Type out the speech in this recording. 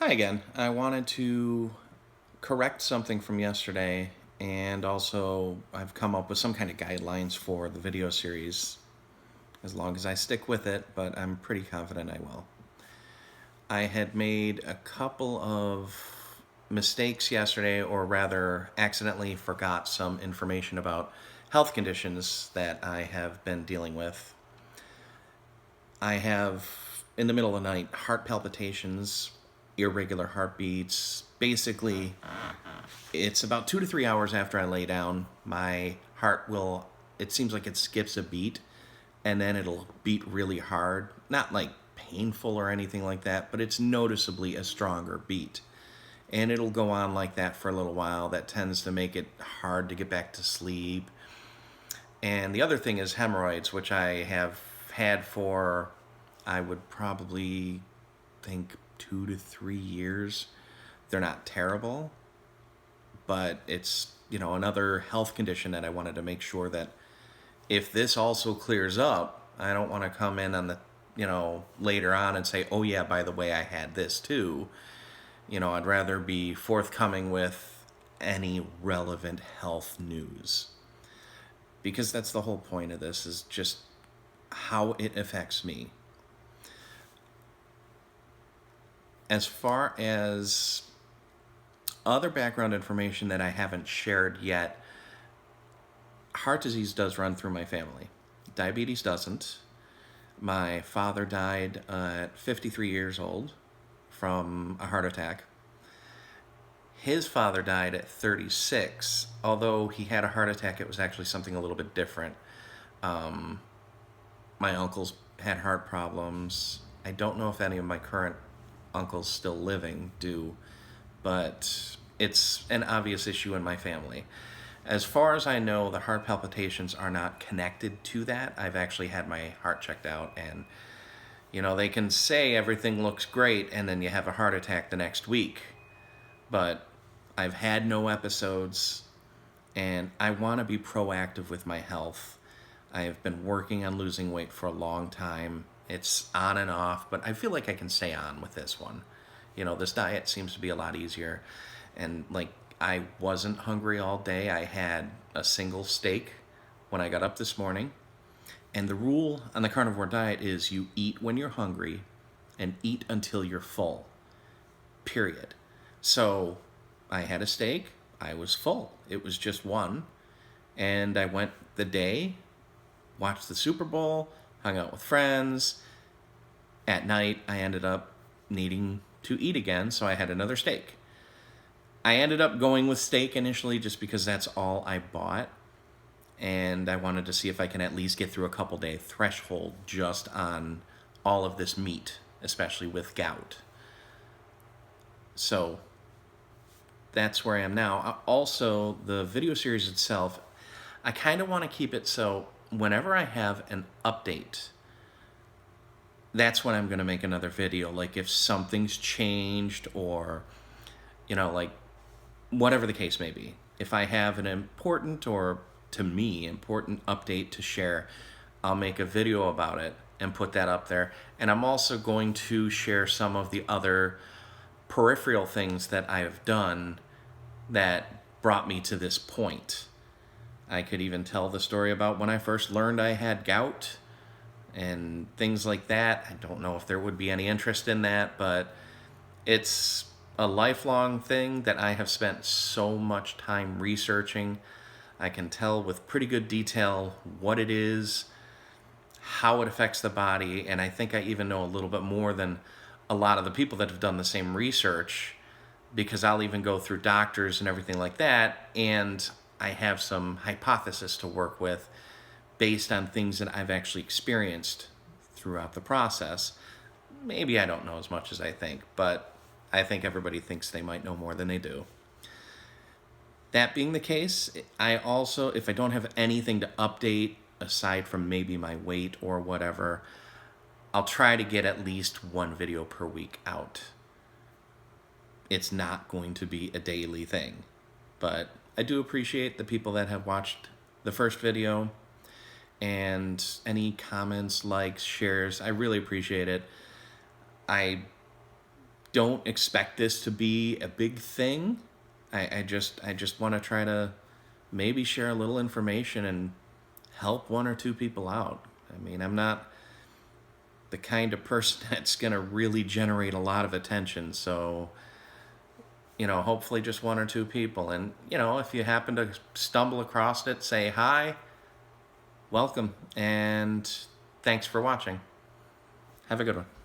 Hi again. I wanted to correct something from yesterday, and also I've come up with some kind of guidelines for the video series as long as I stick with it, but I'm pretty confident I will. I had made a couple of mistakes yesterday, or rather, accidentally forgot some information about health conditions that I have been dealing with. I have, in the middle of the night, heart palpitations, irregular heartbeats. Basically, it's about 2 to 3 hours after I lay down, my heart will, it seems like it skips a beat, and then it'll beat really hard. Not like painful or anything like that, but it's noticeably a stronger beat. And it'll go on like that for a little while. That tends to make it hard to get back to sleep. And the other thing is hemorrhoids, which I have had for, I would probably think 2 to 3 years. They're not terrible, but it's, another health condition that I wanted to make sure that if this also clears up, I don't want to come in on the, later on and say, oh yeah, by the way, I had this too. I'd rather be forthcoming with any relevant health news, because that's the whole point of this, is just how it affects me. As far as other background information that I haven't shared yet, heart disease does run through my family. Diabetes doesn't. My father died at 53 years old from a heart attack. His father died at 36. Although he had a heart attack, it was actually something a little bit different. Um, my uncles had heart problems. I don't know if any of my current uncles still living do, but it's an obvious issue in my family. As far as I know, the heart palpitations are not connected to that. I've actually had my heart checked out, and they can say everything looks great, and then you have a heart attack the next week. But I've had no episodes, and I want to be proactive with my health. I have been working on losing weight for a long time. It's on and off, but I feel like I can stay on with this one. This diet seems to be a lot easier. And like, I wasn't hungry all day. I had a single steak when I got up this morning. And the rule on the carnivore diet is you eat when you're hungry and eat until you're full. Period. So I had a steak. I was full. It was just one. And I went the day, watched the Super Bowl, hung out with friends. At night, I ended up needing to eat again, so I had another steak. I ended up going with steak initially just because that's all I bought. And I wanted to see if I can at least get through a couple day threshold just on all of this meat, especially with gout. So that's where I am now. Also, the video series itself, I kind of want to keep it so whenever I have an update, that's when I'm going to make another video. Like if something's changed, or, like whatever the case may be. If I have an important, or to me, important update to share, I'll make a video about it and put that up there. And I'm also going to share some of the other peripheral things that I've done that brought me to this point. I could even tell the story about when I first learned I had gout and things like that. I don't know if there would be any interest in that, but it's a lifelong thing that I have spent so much time researching. I can tell with pretty good detail what it is, how it affects the body, and I think I even know a little bit more than a lot of the people that have done the same research, because I'll even go through doctors and everything like that, and I have some hypothesis to work with based on things that I've actually experienced throughout the process. Maybe I don't know as much as I think, but I think everybody thinks they might know more than they do. That being the case, I also, if I don't have anything to update aside from maybe my weight or whatever, I'll try to get at least one video per week out. It's not going to be a daily thing, but I do appreciate the people that have watched the first video, and any comments, likes, shares. I really appreciate it. I don't expect this to be a big thing. I just want to try to maybe share a little information and help one or two people out. I mean, I'm not the kind of person that's going to really generate a lot of attention. So, hopefully just one or two people. And, if you happen to stumble across it, say hi, welcome, and thanks for watching. Have a good one.